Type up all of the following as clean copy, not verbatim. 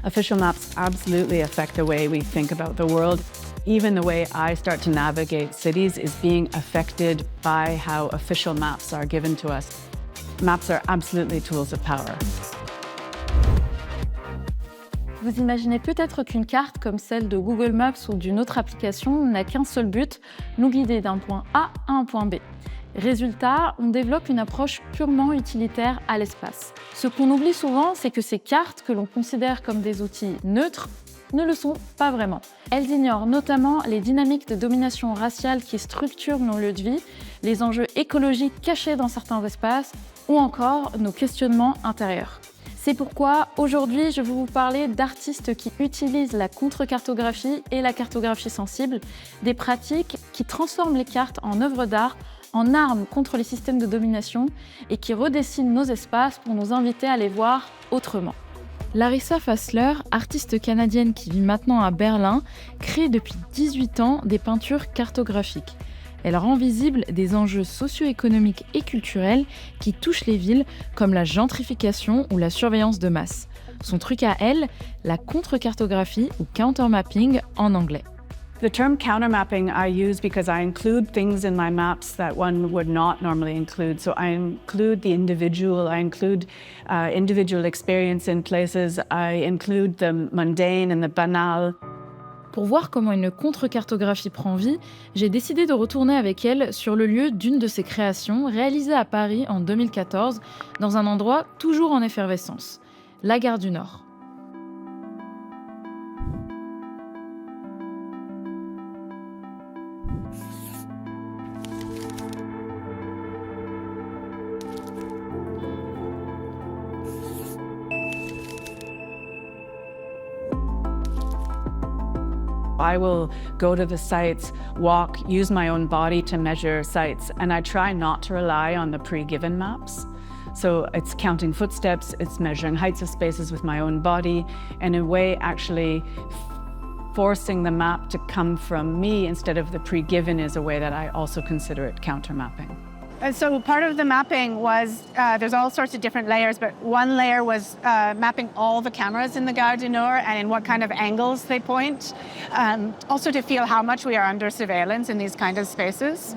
Official maps absolutely affect the way we think about the world. Even the way I start to navigate cities is being affected by how official maps are given to us. Maps are absolutely tools of power. Vous imaginez peut-être qu'une carte comme celle de Google Maps ou d'une autre application n'a qu'un seul but, nous guider d'un point A à un point B. Résultat, on développe une approche purement utilitaire à l'espace. Ce qu'on oublie souvent, c'est que ces cartes, que l'on considère comme des outils neutres, ne le sont pas vraiment. Elles ignorent notamment les dynamiques de domination raciale qui structurent nos lieux de vie, les enjeux écologiques cachés dans certains espaces, ou encore nos questionnements intérieurs. C'est pourquoi aujourd'hui, je vais vous parler d'artistes qui utilisent la contre-cartographie et la cartographie sensible, des pratiques qui transforment les cartes en œuvres d'art, en armes contre les systèmes de domination et qui redessinent nos espaces pour nous inviter à les voir autrement. Larissa Fassler, artiste canadienne qui vit maintenant à Berlin, crée depuis 18 ans des peintures cartographiques. Elle rend visibles des enjeux socio-économiques et culturels qui touchent les villes, comme la gentrification ou la surveillance de masse. Son truc à elle, la contre-cartographie ou countermapping en anglais. The term countermapping I use because I include things in my maps that one would not normally include. So I include the individual, I include individual experience in places, I include the mundane and the banal. Pour voir comment une contre-cartographie prend vie, j'ai décidé de retourner avec elle sur le lieu d'une de ses créations réalisée à Paris en 2014, dans un endroit toujours en effervescence, la gare du Nord. I will go to the sites, walk, use my own body to measure sites, and I try not to rely on the pre-given maps. So it's counting footsteps, it's measuring heights of spaces with my own body, and in a way actually forcing the map to come from me instead of the pre-given is a way that I also consider it counter-mapping. So part of the mapping was, there's all sorts of different layers, but one layer was mapping all the cameras in the Gare du Nord and in what kind of angles they point. Also to feel how much we are under surveillance in these kind of spaces.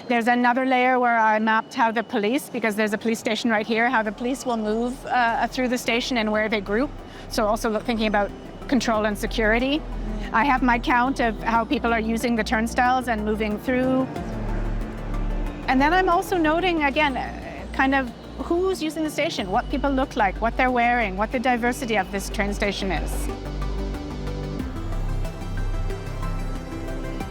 There's another layer where I mapped how the police, because there's a police station right here, how the police will move through the station and where they group. So also thinking about control and security. I have my count of how people are using the turnstiles and moving through. And then I'm also noting, again, kind of who's using the station, what people look like, what they're wearing, what the diversity of this train station is.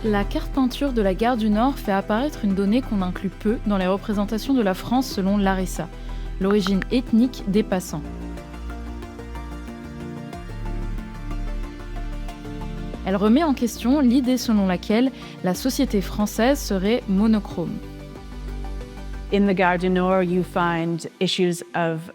La carte peinture de la gare du Nord fait apparaître une donnée qu'on inclut peu dans les représentations de la France selon Larissa, l'origine ethnique des passants. Elle remet en question l'idée selon laquelle la société française serait monochrome. In the Gare du Nord, you find issues of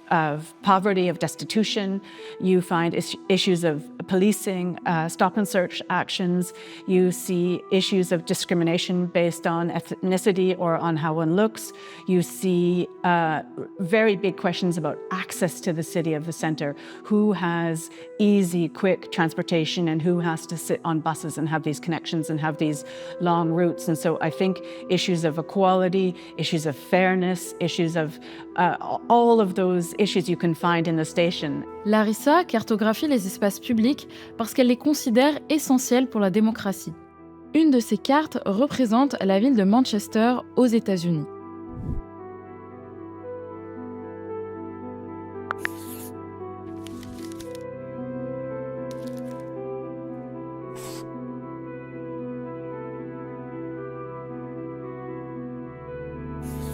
poverty, of destitution. You find issues of policing, stop and search actions. You see issues of discrimination based on ethnicity or on how one looks. You see very big questions about access to the city of the center. Who has easy, quick transportation and who has to sit on buses and have these connections and have these long routes. And so I think issues of equality, issues of fairness, issues of all of those issues you can find in the station. Larissa cartographie les espaces publics parce qu'elle les considère essentiels pour la démocratie. Une de ces cartes représente la ville de Manchester aux États-Unis.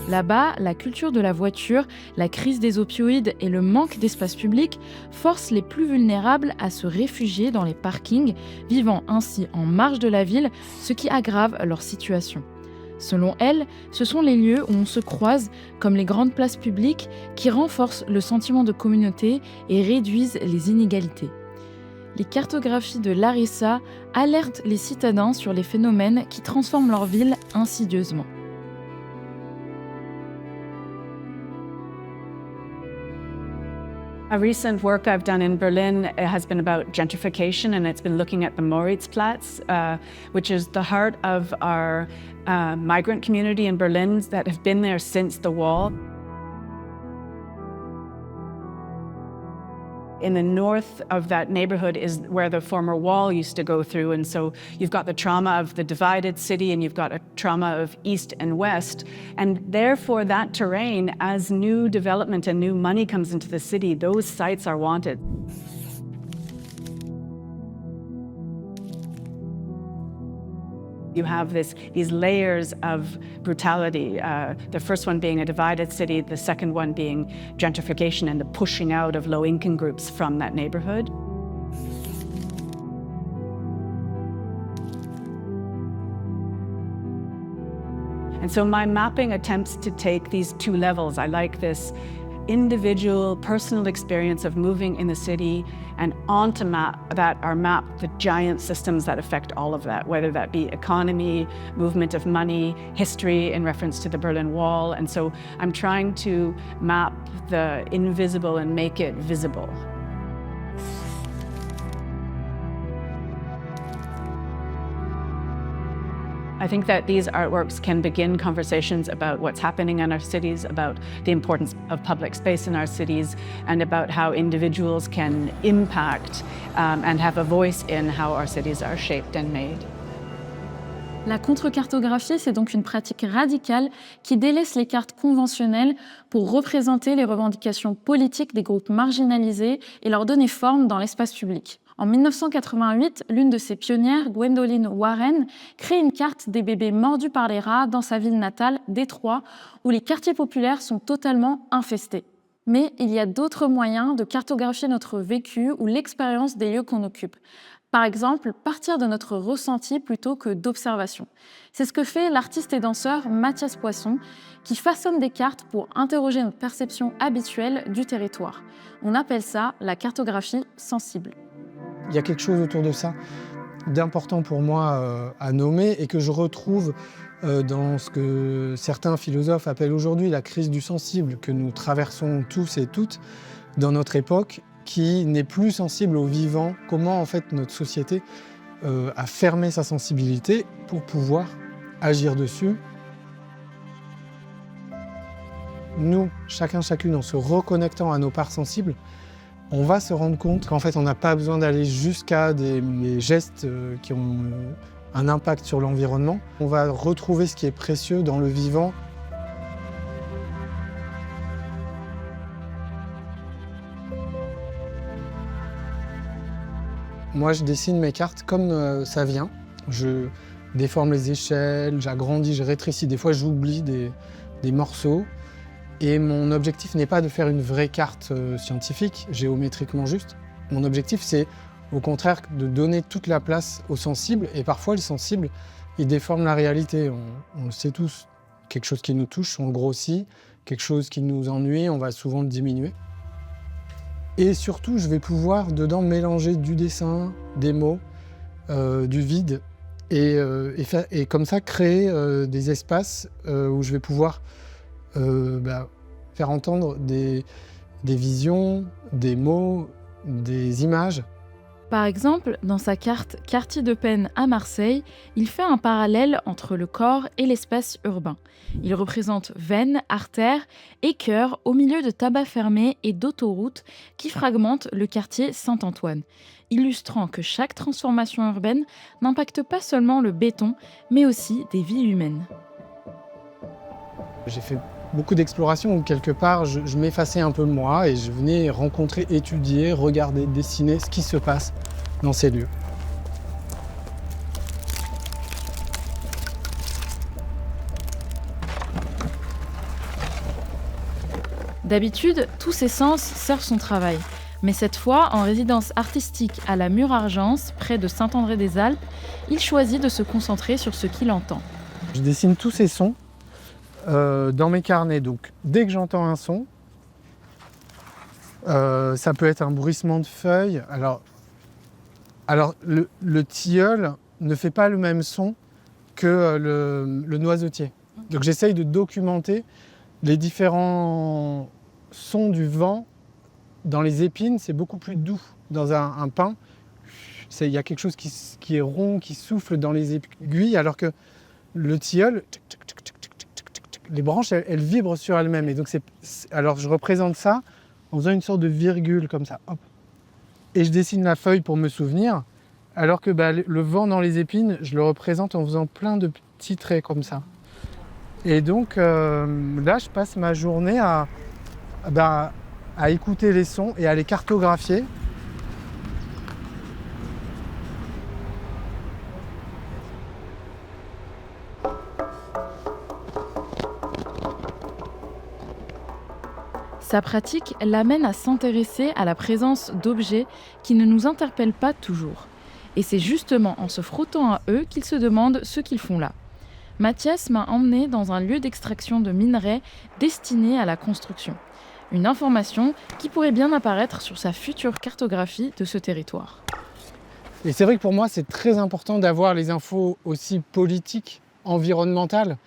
Là-bas, la culture de la voiture, la crise des opioïdes et le manque d'espace public forcent les plus vulnérables à se réfugier dans les parkings, vivant ainsi en marge de la ville, ce qui aggrave leur situation. Selon elle, ce sont les lieux où on se croise, comme les grandes places publiques, qui renforcent le sentiment de communauté et réduisent les inégalités. Les cartographies de Larissa alertent les citadins sur les phénomènes qui transforment leur ville insidieusement. A recent work I've done in Berlin has been about gentrification, and it's been looking at the Moritzplatz, which is the heart of our migrant community in Berlin that have been there since the wall. In the north of that neighborhood is where the former wall used to go through, and so you've got the trauma of the divided city and you've got a trauma of east and west, and therefore that terrain, as new development and new money comes into the city, those sites are wanted. You have these layers of brutality, the first one being a divided city, the second one being gentrification and the pushing out of low-income groups from that neighborhood. And so my mapping attempts to take these two levels. I like this individual, personal experience of moving in the city, and onto map the giant systems that affect all of that, whether that be economy, movement of money, history in reference to the Berlin Wall. And so I'm trying to map the invisible and make it visible. I think that these artworks can begin conversations about what's happening in our cities, about the importance of public space in our cities, and about how individuals can impact and have a voice in how our cities are shaped and made. La contre-cartographie, c'est donc une pratique radicale qui délaisse les cartes conventionnelles pour représenter les revendications politiques des groupes marginalisés et leur donner forme dans l'espace public. En 1988, l'une de ses pionnières, Gwendolyn Warren, crée une carte des bébés mordus par les rats dans sa ville natale, Détroit, où les quartiers populaires sont totalement infestés. Mais il y a d'autres moyens de cartographier notre vécu ou l'expérience des lieux qu'on occupe. Par exemple, partir de notre ressenti plutôt que d'observation. C'est ce que fait l'artiste et danseur Mathias Poisson, qui façonne des cartes pour interroger notre perception habituelle du territoire. On appelle ça la cartographie sensible. Il y a quelque chose autour de ça d'important pour moi à nommer et que je retrouve dans ce que certains philosophes appellent aujourd'hui la crise du sensible, que nous traversons tous et toutes dans notre époque, qui n'est plus sensible au vivant. Comment en fait notre société a fermé sa sensibilité pour pouvoir agir dessus. Nous, chacune, en se reconnectant à nos parts sensibles, on va se rendre compte qu'en fait, on n'a pas besoin d'aller jusqu'à des gestes qui ont un impact sur l'environnement. On va retrouver ce qui est précieux dans le vivant. Moi, je dessine mes cartes comme ça vient. Je déforme les échelles, j'agrandis, je rétrécis. Des fois, j'oublie des morceaux. Et mon objectif n'est pas de faire une vraie carte scientifique, géométriquement juste. Mon objectif, c'est au contraire de donner toute la place au sensible. Et parfois, le sensible, il déforme la réalité. On le sait tous. Quelque chose qui nous touche, on le grossit. Quelque chose qui nous ennuie, on va souvent le diminuer. Et surtout, je vais pouvoir dedans mélanger du dessin, des mots, du vide. Et comme ça, créer des espaces où je vais pouvoir faire entendre des visions, des mots, des images. Par exemple, dans sa carte Quartier de Peine à Marseille, il fait un parallèle entre le corps et l'espace urbain. Il représente veines, artères et cœurs au milieu de tabac fermés et d'autoroutes qui fragmentent le quartier Saint-Antoine, illustrant que chaque transformation urbaine n'impacte pas seulement le béton, mais aussi des vies humaines. J'ai fait beaucoup d'exploration où quelque part je m'effaçais un peu de moi et je venais rencontrer, étudier, regarder, dessiner ce qui se passe dans ces lieux. D'habitude, tous ces sens servent son travail. Mais cette fois, en résidence artistique à la Mure-Argence, près de Saint-André-des-Alpes, il choisit de se concentrer sur ce qu'il entend. Je dessine tous ces sons dans mes carnets. Donc, dès que j'entends un son, ça peut être un bruissement de feuilles. Alors le tilleul ne fait pas le même son que le noisetier. Donc, j'essaye de documenter les différents sons du vent Dans les épines, c'est beaucoup plus doux. Dans un pin, il y a quelque chose qui est rond, qui souffle dans les aiguilles, alors que le tilleul, les branches, elles vibrent sur elles-mêmes. Et donc alors je représente ça en faisant une sorte de virgule comme ça. Hop. Et je dessine la feuille pour me souvenir, alors que le vent dans les épines, je le représente en faisant plein de petits traits comme ça. Et donc là, je passe ma journée à écouter les sons et à les cartographier. Sa pratique l'amène à s'intéresser à la présence d'objets qui ne nous interpellent pas toujours. Et c'est justement en se frottant à eux qu'il se demande ce qu'ils font là. Mathias m'a emmené dans un lieu d'extraction de minerais destiné à la construction. Une information qui pourrait bien apparaître sur sa future cartographie de ce territoire. Et c'est vrai que pour moi, c'est très important d'avoir les infos aussi politiques, environnementales,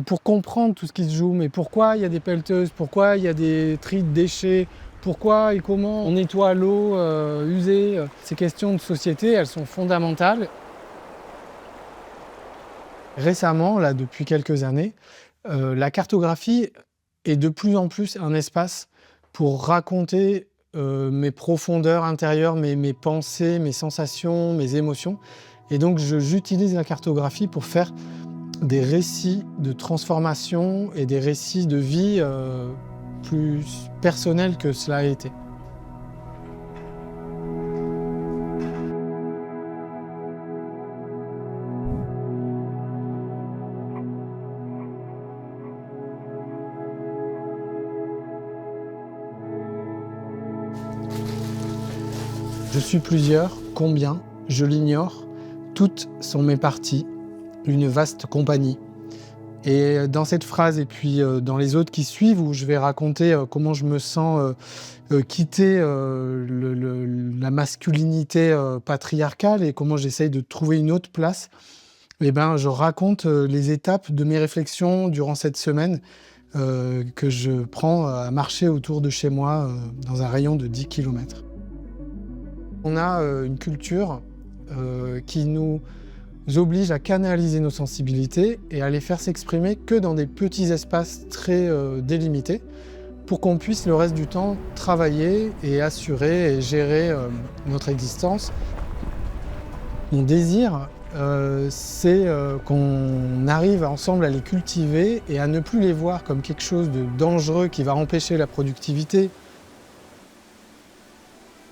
pour comprendre tout ce qui se joue. Mais pourquoi il y a des pelleteuses, pourquoi il y a des tris de déchets, pourquoi et comment on nettoie l'eau usée. Ces questions de société, elles sont fondamentales. Récemment, là, depuis quelques années, la cartographie est de plus en plus un espace pour raconter mes profondeurs intérieures, mes pensées, mes sensations, mes émotions. Et donc, j'utilise la cartographie pour faire des récits de transformation et des récits de vie plus personnels que cela a été. Je suis plusieurs, combien? Je l'ignore. Toutes sont mes parties, une vaste compagnie. Et dans cette phrase et puis dans les autres qui suivent, où je vais raconter comment je me sens quitter la masculinité patriarcale et comment j'essaye de trouver une autre place, je raconte les étapes de mes réflexions durant cette semaine que je prends à marcher autour de chez moi dans un rayon de 10 km. On a une culture qui nous oblige à canaliser nos sensibilités et à les faire s'exprimer que dans des petits espaces très délimités pour qu'on puisse le reste du temps travailler et assurer et gérer notre existence. Mon désir, c'est qu'on arrive ensemble à les cultiver et à ne plus les voir comme quelque chose de dangereux qui va empêcher la productivité.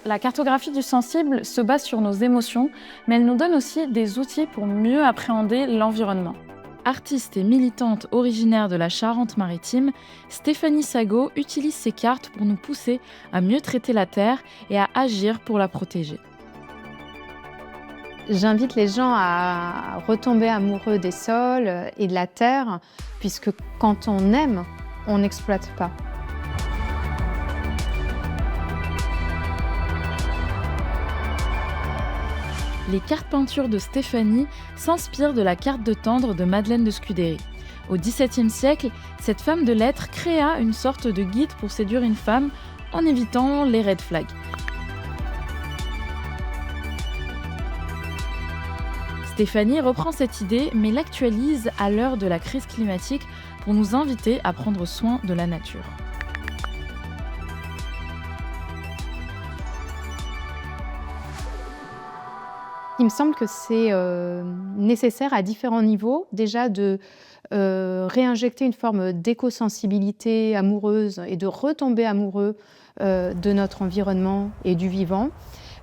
La cartographie du sensible se base sur nos émotions, mais elle nous donne aussi des outils pour mieux appréhender l'environnement. Artiste et militante originaire de la Charente-Maritime, Stéphanie Sagot utilise ces cartes pour nous pousser à mieux traiter la terre et à agir pour la protéger. J'invite les gens à retomber amoureux des sols et de la terre, puisque quand on aime, on n'exploite pas. Les cartes peintures de Stéphanie s'inspirent de la carte de tendre de Madeleine de Scudéry. Au XVIIe siècle, cette femme de lettres créa une sorte de guide pour séduire une femme en évitant les red flags. Stéphanie reprend cette idée mais l'actualise à l'heure de la crise climatique pour nous inviter à prendre soin de la nature. Il me semble que c'est nécessaire à différents niveaux, déjà de réinjecter une forme d'éco-sensibilité amoureuse et de retomber amoureux de notre environnement et du vivant,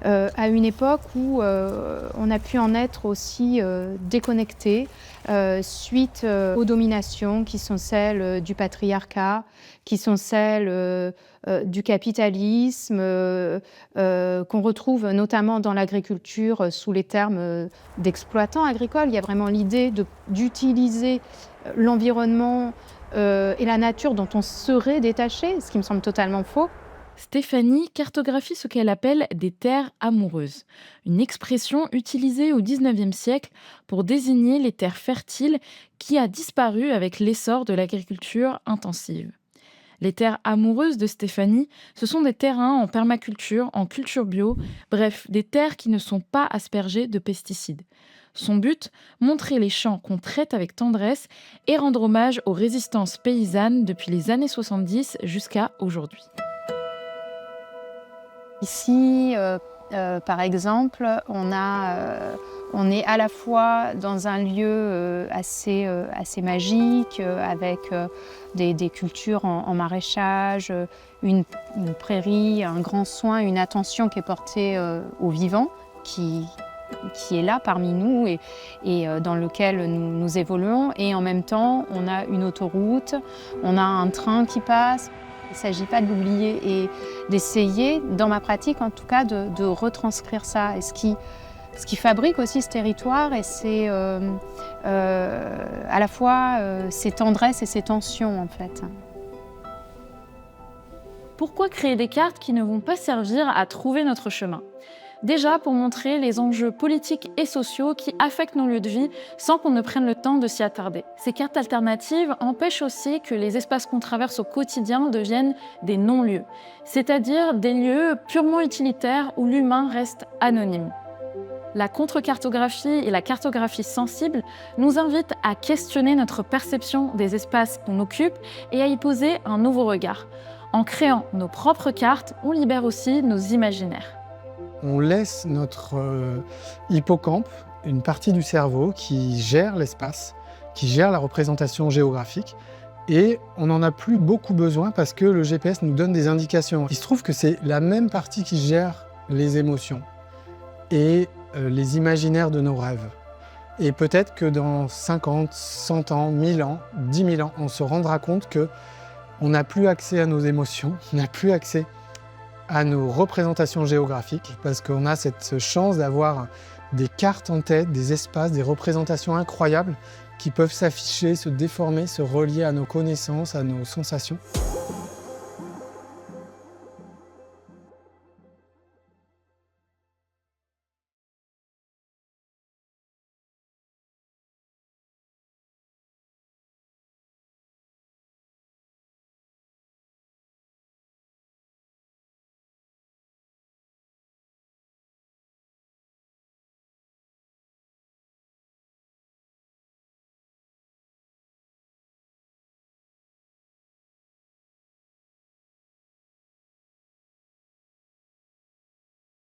à une époque où on a pu en être aussi déconnecté suite aux dominations qui sont celles du patriarcat, qui sont celles du capitalisme, qu'on retrouve notamment dans l'agriculture sous les termes d'exploitants agricoles. Il y a vraiment l'idée d'utiliser l'environnement et la nature dont on serait détaché, ce qui me semble totalement faux. Stéphanie cartographie ce qu'elle appelle des terres amoureuses, une expression utilisée au XIXe siècle pour désigner les terres fertiles qui a disparu avec l'essor de l'agriculture intensive. Les terres amoureuses de Stéphanie, ce sont des terrains en permaculture, en culture bio, bref, des terres qui ne sont pas aspergées de pesticides. Son but, montrer les champs qu'on traite avec tendresse et rendre hommage aux résistances paysannes depuis les années 70 jusqu'à aujourd'hui. Ici, par exemple, on est à la fois dans un lieu assez magique, avec des cultures en maraîchage, une prairie, un grand soin, une attention qui est portée au vivant, qui est là parmi nous et dans lequel nous évoluons. Et en même temps, on a une autoroute, on a un train qui passe. Il ne s'agit pas de l'oublier et d'essayer, dans ma pratique en tout cas, de retranscrire ça. Et ce qui fabrique aussi ce territoire, et c'est à la fois ces tendresses et ces tensions en fait. Pourquoi créer des cartes qui ne vont pas servir à trouver notre chemin ? Déjà pour montrer les enjeux politiques et sociaux qui affectent nos lieux de vie sans qu'on ne prenne le temps de s'y attarder. Ces cartes alternatives empêchent aussi que les espaces qu'on traverse au quotidien deviennent des non-lieux, c'est-à-dire des lieux purement utilitaires où l'humain reste anonyme. La contre-cartographie et la cartographie sensible nous invitent à questionner notre perception des espaces qu'on occupe et à y poser un nouveau regard. En créant nos propres cartes, on libère aussi nos imaginaires. On laisse notre hippocampe, une partie du cerveau qui gère l'espace, qui gère la représentation géographique, et on n'en a plus beaucoup besoin parce que le GPS nous donne des indications. Il se trouve que c'est la même partie qui gère les émotions et les imaginaires de nos rêves. Et peut-être que dans 50, 100 ans, 1000 ans, 10 000 ans, on se rendra compte qu'on n'a plus accès à nos émotions, on n'a plus accès à nos représentations géographiques, parce qu'on a cette chance d'avoir des cartes en tête, des espaces, des représentations incroyables qui peuvent s'afficher, se déformer, se relier à nos connaissances, à nos sensations.